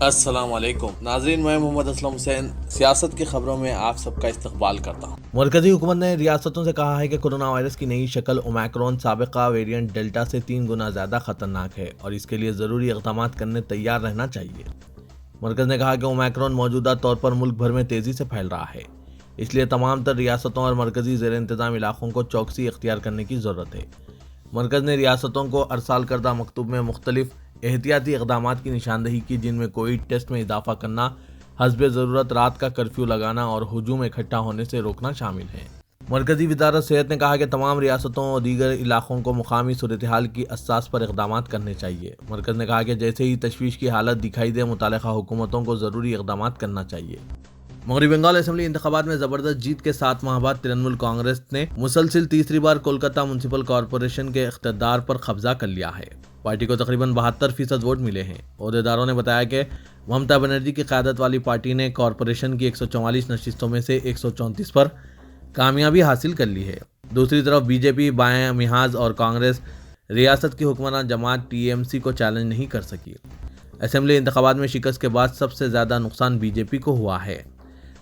السلام علیکم ناظرین، میں محمد اسلم حسین سیاست کی خبروں میں آپ سب کا استقبال کرتا ہوں۔ مرکزی حکومت نے ریاستوں سے کہا ہے کہ کورونا وائرس کی نئی شکل اومیکرون سابقہ ویریئنٹ ڈیلٹا سے 3 گنا زیادہ خطرناک ہے اور اس کے لیے ضروری اقدامات کرنے تیار رہنا چاہیے۔ مرکز نے کہا کہ اومیکرون موجودہ طور پر ملک بھر میں تیزی سے پھیل رہا ہے، اس لیے تمام تر ریاستوں اور مرکزی زیر انتظام علاقوں کو چوکسی اختیار کرنے کی ضرورت ہے۔ مرکز نے ریاستوں کو ارسال کردہ مکتوب میں مختلف احتیاطی اقدامات کی نشاندہی کی، جن میں کووڈ ٹیسٹ میں اضافہ کرنا، حسب ضرورت رات کا کرفیو لگانا اور ہجوم اکٹھا ہونے سے روکنا شامل ہیں۔ مرکزی وزارت صحت نے کہا کہ تمام ریاستوں اور دیگر علاقوں کو مقامی صورتحال کی اساس پر اقدامات کرنے چاہیے۔ مرکز نے کہا کہ جیسے ہی تشویش کی حالت دکھائی دے، متعلقہ حکومتوں کو ضروری اقدامات کرنا چاہیے۔ مغربی بنگال اسمبلی انتخابات میں زبردست جیت کے 7 ماہ بعد ترنمول کانگریس نے مسلسل تیسری بار کولکتہ میونسپل کارپوریشن کے اقتدار پر قبضہ کر لیا ہے۔ پارٹی کو تقریباً 72% ووٹ ملے ہیں۔ عہدیداروں نے بتایا کہ ممتا بنرجی کی قیادت والی پارٹی نے کارپوریشن کی 144 نشستوں میں سے 134 پر کامیابی حاصل کر لی ہے۔ دوسری طرف بی جے پی، بائیں محاذ اور کانگریس ریاست کی حکمران جماعت ٹی ایم سی کو چیلنج نہیں کر سکی۔ اسمبلی انتخابات میں شکست کے بعد سب سے زیادہ نقصان بی جے پی کو ہوا ہے۔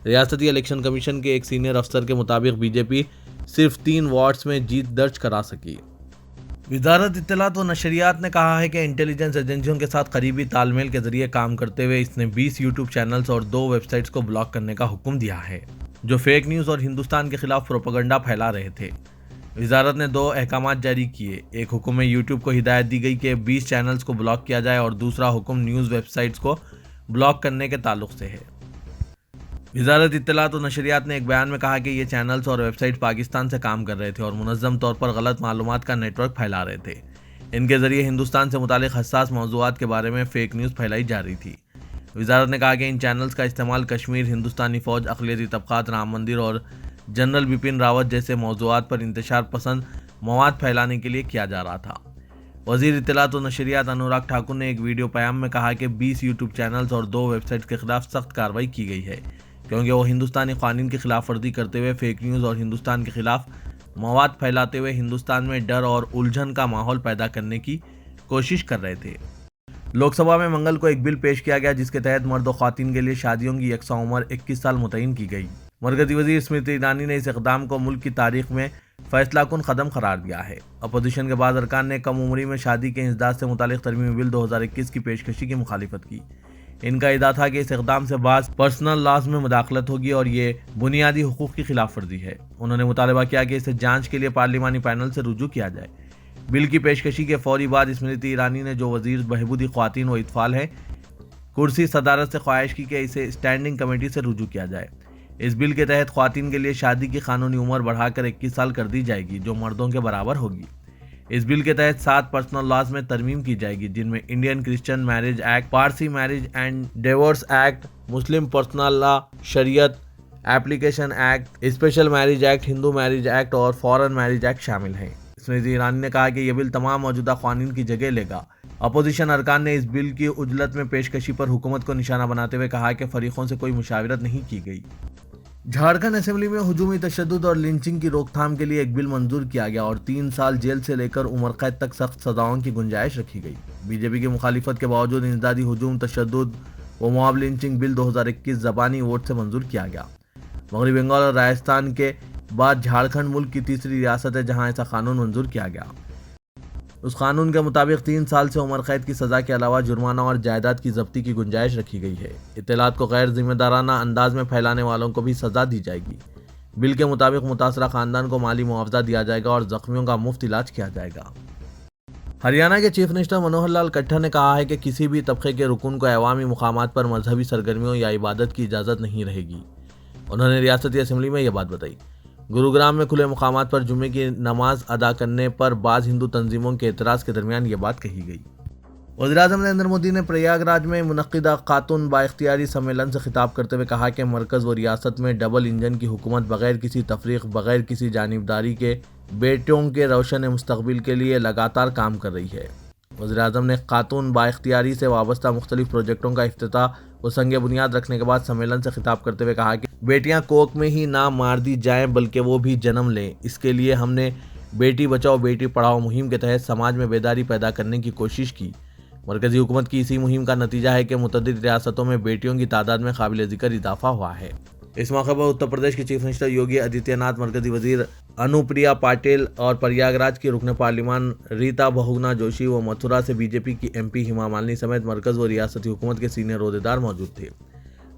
ریاستی الیکشن کمیشن کے ایک سینئر افسر کے مطابق بی جے پی صرف 3 وارڈز میں جیت درج کرا سکی۔ وزارت اطلاعات و نشریات نے کہا ہے کہ انٹیلیجنس ایجنسیوں کے ساتھ قریبی تال میل کے ذریعے کام کرتے ہوئے اس نے 20 یوٹیوب چینلز اور 2 ویب سائٹس کو بلاک کرنے کا حکم دیا ہے، جو فیک نیوز اور ہندوستان کے خلاف پروپیگنڈا پھیلا رہے تھے۔ وزارت نے 2 احکامات جاری کیے۔ ایک حکم میں یوٹیوب کو ہدایت دی گئی کہ 20 چینلز کو بلاک کیا جائے اور دوسرا حکم نیوز ویب سائٹس کو بلاک کرنے کے تعلق سے ہے۔ وزارت اطلاعات و نشریات نے ایک بیان میں کہا کہ یہ چینلز اور ویب سائٹ پاکستان سے کام کر رہے تھے اور منظم طور پر غلط معلومات کا نیٹ ورک پھیلا رہے تھے۔ ان کے ذریعے ہندوستان سے متعلق حساس موضوعات کے بارے میں فیک نیوز پھیلائی جا رہی تھی۔ وزارت نے کہا کہ ان چینلز کا استعمال کشمیر، ہندوستانی فوج، اقلیتی طبقات، رام مندر اور جنرل بپن راوت جیسے موضوعات پر انتشار پسند مواد پھیلانے کے لیے کیا جا رہا تھا۔ وزیر اطلاعات و نشریات انوراگ ٹھاکر نے ایک ویڈیو پیام میں کہا کہ 20 یوٹیوب چینلز اور 2 ویب سائٹس کے خلاف سخت کارروائی کی گئی ہے، کیونکہ وہ ہندوستانی قوانین کی خلاف ورزی کرتے ہوئے فیک نیوز اور ہندوستان کے خلاف مواد پھیلاتے ہوئے ہندوستان میں ڈر اور الجھن کا ماحول پیدا کرنے کی کوشش کر رہے تھے۔ لوک سبھا میں منگل کو ایک بل پیش کیا گیا جس کے تحت مرد و خواتین کے لیے شادیوں کی یکساں عمر 21 سال متعین کی گئی۔ مرکزی وزیر اسمرتی ایرانی نے اس اقدام کو ملک کی تاریخ میں فیصلہ کن قدم قرار دیا ہے۔ اپوزیشن کے بعض ارکان نے کم عمری میں شادی کے انسداد سے متعلق ترمیمی بل 2021 کی پیشکشی کی مخالفت کی۔ ان کا ادعا تھا کہ اس اقدام سے بعض پرسنل لاز میں مداخلت ہوگی اور یہ بنیادی حقوق کی خلاف ورزی ہے۔ انہوں نے مطالبہ کیا کہ اسے جانچ کے لیے پارلیمانی پینل سے رجوع کیا جائے۔ بل کی پیشکشی کے فوری بعد اسمرتی ایرانی نے، جو وزیر بہبود خواتین و اطفال ہے، کرسی صدارت سے خواہش کی کہ اسے اسٹینڈنگ کمیٹی سے رجوع کیا جائے۔ اس بل کے تحت خواتین کے لیے شادی کی قانونی عمر بڑھا کر 21 سال کر دی جائے گی، جو مردوں کے برابر ہوگی۔ اس بل کے تحت 7 پرسنل لاز میں ترمیم کی جائے گی، جن میں Indian Christian marriage act, Parsi marriage and divorce act, Muslim personal law, Shariat application act, special marriage act, Hindu marriage act اور فارن میرج ایکٹ شامل ہیں۔ اسمرتی ایرانی نے کہا کہ یہ بل تمام موجودہ قوانین کی جگہ لے گا۔ اپوزیشن ارکان نے اس بل کی عجلت میں پیشکشی پر حکومت کو نشانہ بناتے ہوئے کہا کہ فریقوں سے کوئی مشاورت نہیں کی گئی۔ جھارکھنڈ اسمبلی میں ہجومی تشدد اور لنچنگ کی روک تھام کے لیے ایک بل منظور کیا گیا اور 3 سال جیل سے لے کر عمر قید تک سخت سزاؤں کی گنجائش رکھی گئی۔ بی جے پی کی مخالفت کے باوجود انسدادی ہجوم، تشدد و مواب لنچنگ بل 2021 زبانی ووٹ سے منظور کیا گیا۔ مغربی بنگال اور راجستھان کے بعد جھارکھنڈ ملک کی تیسری ریاست ہے جہاں ایسا قانون منظور کیا گیا۔ اس قانون کے مطابق 3 سال سے عمر قید کی سزا کے علاوہ جرمانہ اور جائیداد کی ضبطی کی گنجائش رکھی گئی ہے۔ اطلاعات کو غیر ذمہ دارانہ انداز میں پھیلانے والوں کو بھی سزا دی جائے گی۔ بل کے مطابق متاثرہ خاندان کو مالی معاوضہ دیا جائے گا اور زخمیوں کا مفت علاج کیا جائے گا۔ ہریانہ کے چیف منسٹر منوہر لال کھٹر نے کہا ہے کہ کسی بھی طبقے کے رکن کو عوامی مقامات پر مذہبی سرگرمیوں یا عبادت کی اجازت نہیں رہے گی۔ انہوں نے ریاستی اسمبلی میں یہ بات بتائی۔ گروگرام میں کھلے مقامات پر جمعے کی نماز ادا کرنے پر بعض ہندو تنظیموں کے اعتراض کے درمیان یہ بات کہی گئی۔ وزیراعظم نریندر مودی نے پریاگ راج میں منعقدہ خاتون بااختیاری سمیلن سے خطاب کرتے ہوئے کہا کہ مرکز و ریاست میں ڈبل انجن کی حکومت بغیر کسی تفریق، بغیر کسی جانبداری کے بیٹوں کے روشن مستقبل کے لیے لگاتار کام کر رہی ہے۔ وزیراعظم نے خاتون بااختیاری سے وابستہ مختلف پروجیکٹوں کا افتتاح و سنگ بنیاد رکھنے کے بعد سمیلن سے خطاب کرتے ہوئے کہا کہ بیٹیاں کوکھ میں ہی نہ مار دی جائیں بلکہ وہ بھی جنم لیں۔ اس کے لیے ہم نے بیٹی بچاؤ بیٹی پڑھاؤ مہم کے تحت سماج میں بیداری پیدا کرنے کی کوشش کی۔ مرکزی حکومت کی اسی مہم کا نتیجہ ہے کہ متعدد ریاستوں میں بیٹیوں کی تعداد میں قابل ذکر اضافہ ہوا ہے۔ اس موقع پر اتر پردیش کے چیف منسٹر یوگی آدتیہ ناتھ، مرکزی وزیر انوپریا پاٹل اور پریاگ راج کی رکن پارلیمان ریتا بہوگنا جوشی و متھرا سے بی جے پی کی ایم پی ہیما مالنی سمیت مرکز و ریاستی حکومت کے سینئر عہدیدار موجود تھے۔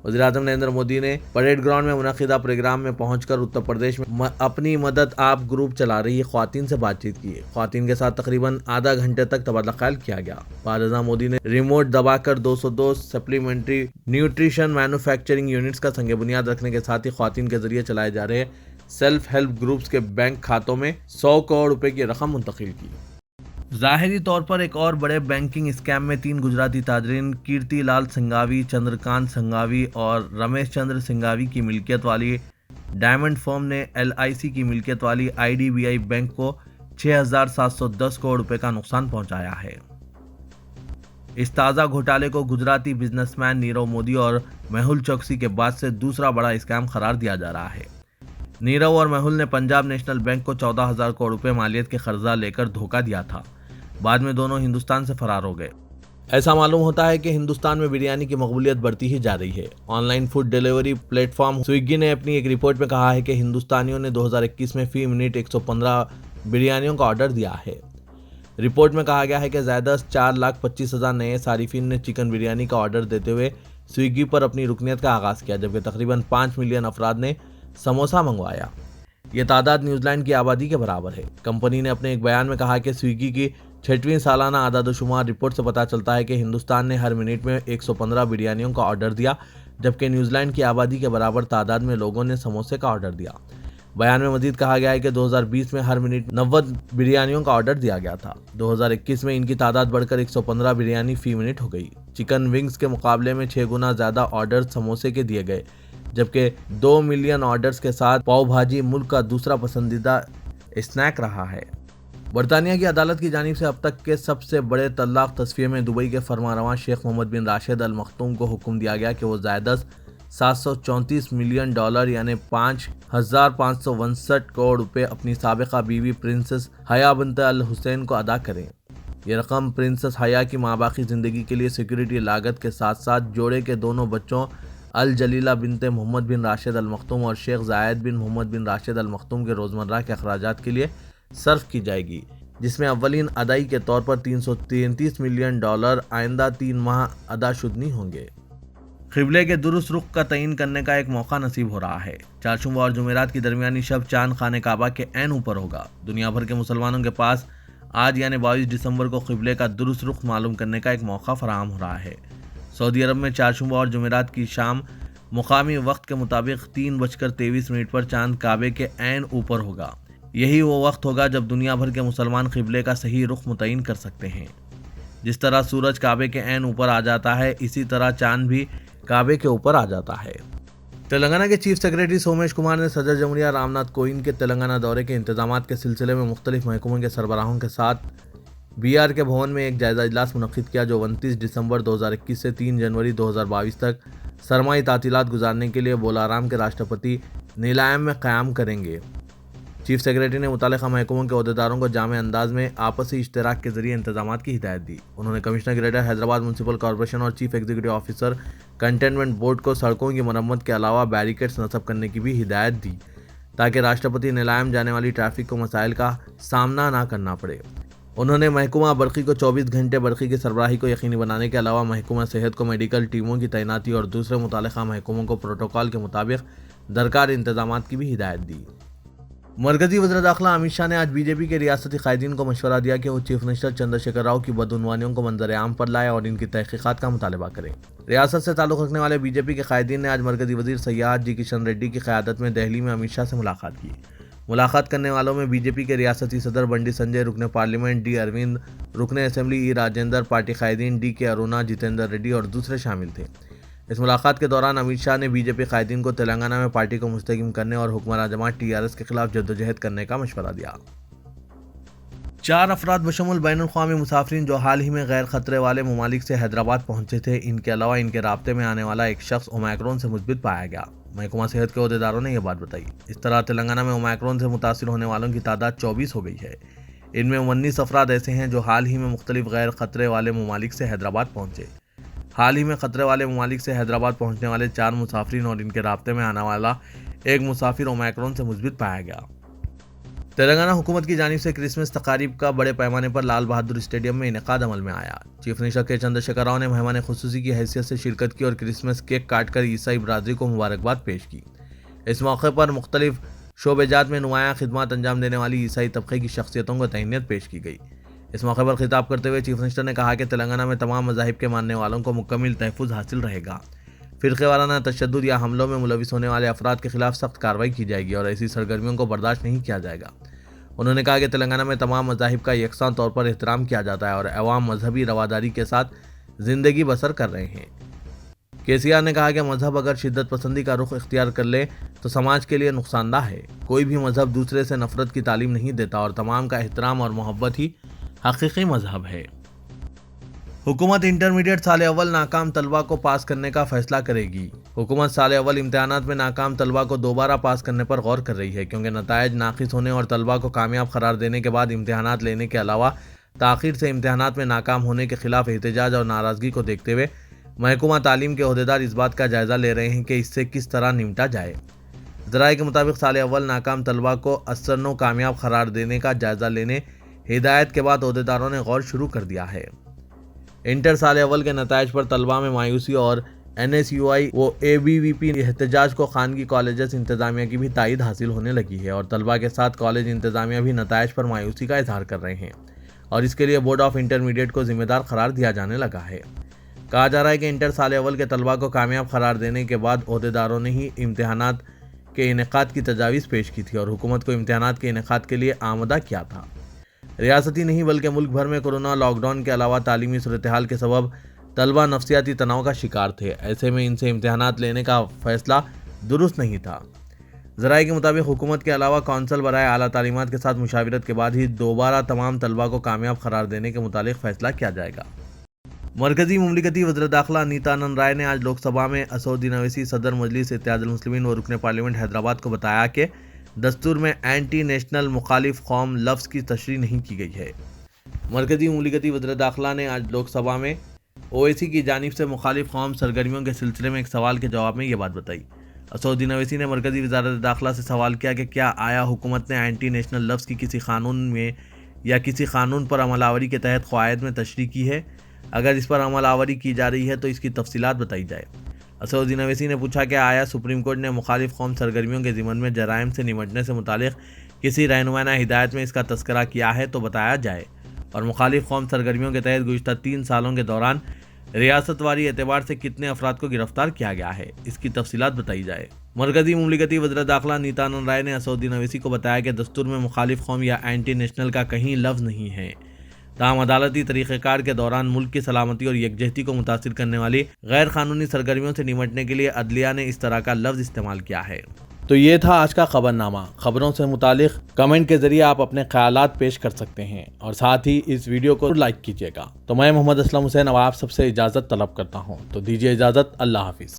وزیر اعظم نریندر مودی نے پریڈ گراؤنڈ میں منعقدہ پروگرام میں پہنچ کر اتر پردیش میں اپنی مدد آپ گروپ چلا رہی خواتین سے بات چیت کی۔ خواتین کے ساتھ تقریباً آدھا گھنٹے تک تبادلہ خیال کیا گیا۔ بعد ازاں مودی نے ریموٹ دبا کر 202 سپلیمنٹری نیوٹریشن مینوفیکچرنگ یونٹس کا سنگ بنیاد رکھنے کے ساتھ ہی خواتین کے ذریعے چلائے جا رہے سیلف ہیلپ گروپس کے بینک کھاتوں میں 100 کروڑ روپے کی رقم منتقل کی۔ ظاہری طور پر ایک اور بڑے بینکنگ اسکیم میں 3 گجراتی تاجرین کیرتی لال سنگھاوی، چندرکانت سنگھاوی اور رمیش چندر سنگھاوی کی ملکیت والی ڈائمنڈ فرم نے LIC کی ملکیت والی IDBI بینک کو 6,710 کروڑ روپے کا نقصان پہنچایا ہے۔ اس تازہ گھوٹالے کو گجراتی بزنس مین نیرو مودی اور میہل چوکسی کے بعد سے دوسرا بڑا اسکیم قرار دیا جا رہا ہے۔ نیرو اور میہل نے پنجاب نیشنل بینک کو 14,000 کروڑ روپے مالیت کے قرضہ لے کر دھوکہ دیا تھا۔ بعد میں دونوں ہندوستان سے فرار ہو گئے۔ ایسا معلوم ہوتا ہے کہ ہندوستان میں بریانی کی مقبولیت بڑھتی ہی جا رہی ہے۔ On line food delivery plate form Swiggy نے اپنی ایک رپورٹ میں کہا ہے کہ ہندوستانیوں نے 2021 میں فی منٹ 115 بریانیوں کا آرڈر دیا ہے۔ رپورٹ میں کہا گیا ہے کہ زائدہ 4,25,000 نئے صارفین نے چکن بریانی کا آرڈر دیتے ہوئے سویگی پر اپنی رکنیت کا آغاز کیا، جبکہ تقریباً 5 ملین افراد نے سموسا منگوایا۔ یہ تعداد نیوزی لینڈ کی آبادی کے برابر ہے۔ کمپنی نے اپنے ایک بیان میں کہا کہ سویگی کی 6ویں سالانہ اعداد و شمار رپورٹ سے پتہ چلتا ہے کہ ہندوستان نے ہر منٹ میں 115 بریانیوں کا آرڈر دیا، جبکہ نیوزی لینڈ کی آبادی کے برابر تعداد میں لوگوں نے سموسے کا آرڈر دیا۔ بیان میں مزید کہا گیا ہے کہ 2020 میں ہر منٹ 90 بریانیوں کا آرڈر دیا گیا تھا۔ 2021 میں ان کی تعداد بڑھ کر 115 بریانی فی منٹ ہو گئی۔ چکن ونگز کے مقابلے میں 6 گنا زیادہ آرڈر سموسے کے دیے گئے، جبکہ 2 ملین آرڈرز کے ساتھ پاؤ بھاجی ملک کا دوسرا پسندیدہ اسنیک رہا ہے۔ برطانیہ کی عدالت کی جانب سے اب تک کے سب سے بڑے طلاق تصفیے میں دبئی کے فرمانروا شیخ محمد بن راشد ال مختوم کو حکم دیا گیا کہ وہ زائدہ $734 ملین یعنی 5,559 کروڑ روپے اپنی سابقہ بیوی پرنسس حیا بنت الحسین کو ادا کریں۔ یہ رقم پرنسس حیا کی ماباقی زندگی کے لیے سیکورٹی لاگت کے ساتھ ساتھ جوڑے کے دونوں بچوں الجلیلہ بنت محمد بن راشد ال مختوم اور شیخ زاید بن محمد بن راشد ال مختوم کے روزمرہ کے اخراجات کے لیے صرف کی جائے گی، جس میں اولین ادائی کے طور پر $333 ملین آئندہ 3 ماہ ادا شدنی ہوں گے۔ قبلے کے درست رخ کا تعین کرنے کا ایک موقع نصیب ہو رہا ہے۔ چہارشنبہ اور جمعرات کی درمیانی شب چاند خانہ کعبہ کے عین اوپر ہوگا۔ دنیا بھر کے مسلمانوں کے پاس آج یعنی 22 دسمبر کو قبلے کا درست رخ معلوم کرنے کا ایک موقع فراہم ہو رہا ہے۔ سعودی عرب میں چہارشنبہ اور جمعرات کی شام مقامی وقت کے مطابق 3:23 پر چاند کعبے کے عین اوپر ہوگا۔ یہی وہ وقت ہوگا جب دنیا بھر کے مسلمان قبلے کا صحیح رخ متعین کر سکتے ہیں۔ جس طرح سورج کعبے کے عین اوپر آ جاتا ہے، اسی طرح چاند بھی کعبے کے اوپر آ جاتا ہے۔ تلنگانہ کے چیف سیکریٹری سومیش کمار نے صدر جمہوریہ رام ناتھ کووند کے تلنگانہ دورے کے انتظامات کے سلسلے میں مختلف محکموں کے سربراہوں کے ساتھ BR کے بھون میں ایک جائزہ اجلاس منعقد کیا، جو 29 دسمبر 2021 سے 3 جنوری 2022 تک سرمائی تعطیلات گزارنے کے لیے بولارام کے راشٹرپتی نیلائم میں قیام کریں گے۔ چیف سیکریٹری نے متعلقہ محکموں کے عہدیداروں کو جامع انداز میں آپسی اشتراک کے ذریعے انتظامات کی ہدایت دی۔ انہوں نے commissioner greater Hyderabad municipal corporation اور chief executive officer cantonment board کو سڑکوں کی مرمت کے علاوہ بیریکیڈز نصب کرنے کی بھی ہدایت دی، تاکہ راشٹرپتی نیلائم جانے والی ٹریفک کو مسائل کا سامنا نہ کرنا پڑے۔ انہوں نے محکمہ برقی کو 24 گھنٹے برقی کی سربراہی کو یقینی بنانے کے علاوہ محکمہ صحت کو میڈیکل ٹیموں کی تعیناتی اور دوسرے متعلقہ محکموں کو پروٹوکول کے مطابق درکار انتظامات کی بھی ہدایت دی۔ مرکزی وزیر داخلہ امت شاہ نے آج BJP کے ریاستی قائدین کو مشورہ دیا کہ وہ چیف منسٹر چندر شیکھر راؤ کی بدعنوانیوں کو منظر عام پر لائے اور ان کی تحقیقات کا مطالبہ کریں۔ ریاست سے تعلق رکھنے والے BJP کے قائدین نے آج مرکزی وزیر سیاحت جی کشن ریڈی کی قیادت میں دہلی میں امت شاہ سے ملاقات کی۔ ملاقات کرنے والوں میں BJP کے ریاستی صدر بنڈی سنجے، رکن پارلیمنٹ D اروند، رکن اسمبلی E راجندر، پارٹی قائدین DK ارونا، جتیندر ریڈی اور دوسرے شامل تھے۔ اس ملاقات کے دوران امت شاہ نے BJP قائدین کو تلنگانہ میں پارٹی کو مستحکم کرنے اور حکمراں جماعت TRS کے خلاف جدوجہد کرنے کا مشورہ دیا۔ 4 افراد بشمول بین الاقوامی مسافرین جو حال ہی میں غیر خطرے والے ممالک سے حیدرآباد پہنچے تھے، ان کے علاوہ ان کے رابطے میں آنے والا ایک شخص اومیکرون سے مثبت پایا گیا۔ محکمہ صحت کے عہدیداروں نے یہ بات بتائی۔ اس طرح تلنگانہ میں اومیکرون سے متاثر ہونے والوں کی تعداد 24 ہو گئی ہے۔ ان میں 19 افراد ایسے ہیں جو حال ہی میں مختلف غیر خطرے والے ممالک سے حیدرآباد پہنچے۔ حال ہی میں خطرے والے ممالک سے حیدرآباد پہنچنے والے 4 مسافرین اور ان کے رابطے میں آنے والا ایک مسافر اومیکرون سے مثبت پایا گیا۔ تلنگانہ حکومت کی جانب سے کرسمس تقاریب کا بڑے پیمانے پر لال بہادر اسٹیڈیم میں انعقاد عمل میں آیا۔ چیف منسٹر کے چندر شیکھر راؤ نے مہمان خصوصی کی حیثیت سے شرکت کی اور کرسمس کیک کاٹ کر عیسائی برادری کو مبارکباد پیش کی۔ اس موقع پر مختلف شعبے جات میں نمایاں خدمات انجام دینے والی عیسائی طبقے کی شخصیتوں کو تہنیت پیش کی گئی۔ اس موقع پر خطاب کرتے ہوئے چیف منسٹر نے کہا کہ تلنگانہ میں تمام مذاہب کے ماننے والوں کو مکمل تحفظ حاصل رہے گا۔ فرقے وارانہ تشدد یا حملوں میں ملوث ہونے والے افراد کے خلاف سخت کارروائی کی جائے گی اور ایسی سرگرمیوں کو برداشت نہیں کیا جائے گا۔ انہوں نے کہا کہ تلنگانہ میں تمام مذاہب کا یکساں طور پر احترام کیا جاتا ہے اور عوام مذہبی رواداری کے ساتھ زندگی بسر کر رہے ہیں۔ KCR نے کہا کہ مذہب اگر شدت پسندی کا رخ اختیار کر لے تو سماج کے لیے نقصان دہ ہے۔ کوئی بھی مذہب دوسرے سے نفرت کی تعلیم نہیں دیتا اور تمام کا احترام اور محبت ہی حقیقی مذہب ہے۔ حکومت انٹرمیڈیٹ سال اول ناکام طلبہ کو پاس کرنے کا فیصلہ کرے گی۔ حکومت سال اول امتحانات میں ناکام طلبہ کو دوبارہ پاس کرنے پر غور کر رہی ہے، کیونکہ نتائج ناقص ہونے اور طلبہ کو کامیاب قرار دینے کے بعد امتحانات لینے کے علاوہ تاخیر سے امتحانات میں ناکام ہونے کے خلاف احتجاج اور ناراضگی کو دیکھتے ہوئے محکمہ تعلیم کے عہدیدار اس بات کا جائزہ لے رہے ہیں کہ اس سے کس طرح نمٹا جائے۔ ذرائع کے مطابق سال اول ناکام طلبہ کو ازسرنو کامیاب قرار دینے کا جائزہ لینے ہدایت کے بعد عہدیداروں نے غور شروع کر دیا ہے۔ انٹر سال اول کے نتائج پر طلبہ میں مایوسی اور NSUI و ABVP احتجاج کو خانگی کالجز انتظامیہ کی بھی تائید حاصل ہونے لگی ہے اور طلبہ کے ساتھ کالج انتظامیہ بھی نتائج پر مایوسی کا اظہار کر رہے ہیں اور اس کے لیے بورڈ آف انٹرمیڈیٹ کو ذمہ دار قرار دیا جانے لگا ہے۔ کہا جا رہا ہے کہ انٹر سال اول کے طلبہ کو کامیاب قرار دینے کے بعد عہدیداروں نے ہی امتحانات کے انعقاد کی تجاویز پیش کی تھی اور حکومت کو امتحانات کے انعقاد کے لیے آمادہ کیا تھا۔ ریاستی نہیں بلکہ ملک بھر میں کورونا لاک ڈاؤن کے علاوہ تعلیمی صورتحال کے سبب طلبہ نفسیاتی تناؤ کا شکار تھے۔ ایسے میں ان سے امتحانات لینے کا فیصلہ درست نہیں تھا۔ ذرائع کے مطابق حکومت کے علاوہ کونسل برائے اعلیٰ تعلیمات کے ساتھ مشاورت کے بعد ہی دوبارہ تمام طلبہ کو کامیاب قرار دینے کے متعلق فیصلہ کیا جائے گا۔ مرکزی مملکتی وزیر داخلہ نیتیانند رائے نے آج لوک سبھا میں اسدالدین اویسی صدر مجلس اتحاد المسلمین و رکن پارلیمنٹ حیدرآباد کو بتایا کہ دستور میں اینٹی نیشنل مخالف قوم لفظ کی تشریح نہیں کی گئی ہے۔ مرکزی مملکتی وزیر داخلہ نے آج لوک سبھا میں اویسی کی جانب سے مخالف قوم سرگرمیوں کے سلسلے میں ایک سوال کے جواب میں یہ بات بتائی۔ اسدالدین اویسی نے مرکزی وزارت داخلہ سے سوال کیا کہ کیا آیا حکومت نے اینٹی نیشنل لفظ کی کسی قانون میں یا کسی قانون پر عمل آوری کے تحت قواعد میں تشریح کی ہے؟ اگر اس پر عمل آوری کی جا رہی ہے تو اس کی تفصیلات بتائی جائے۔ اسدالدین اویسی نے پوچھا کہ آیا سپریم کورٹ نے مخالف قوم سرگرمیوں کے ضمن میں جرائم سے نمٹنے سے متعلق کسی رہنمانہ ہدایت میں اس کا تذکرہ کیا ہے تو بتایا جائے، اور مخالف قوم سرگرمیوں کے تحت گزشتہ 3 سالوں کے دوران ریاست واری اعتبار سے کتنے افراد کو گرفتار کیا گیا ہے، اس کی تفصیلات بتائی جائے۔ مرکزی مملکتی وزیر داخلہ نیتیانند رائے نے اسدالدین اویسی کو بتایا کہ دستور میں مخالف قوم یا اینٹی نیشنل کا کہیں لفظ نہیں ہے، تاہم عدالتی طریقہ کار کے دوران ملک کی سلامتی اور یکجہتی کو متاثر کرنے والی غیر قانونی سرگرمیوں سے نمٹنے کے لیے عدلیہ نے اس طرح کا لفظ استعمال کیا ہے۔ تو یہ تھا آج کا خبرنامہ۔ خبروں سے متعلق کمنٹ کے ذریعے آپ اپنے خیالات پیش کر سکتے ہیں اور ساتھ ہی اس ویڈیو کو لائک کیجیے گا۔ تو میں محمد اسلم حسین اب آپ سب سے اجازت طلب کرتا ہوں، تو دیجیے اجازت۔ اللہ حافظ۔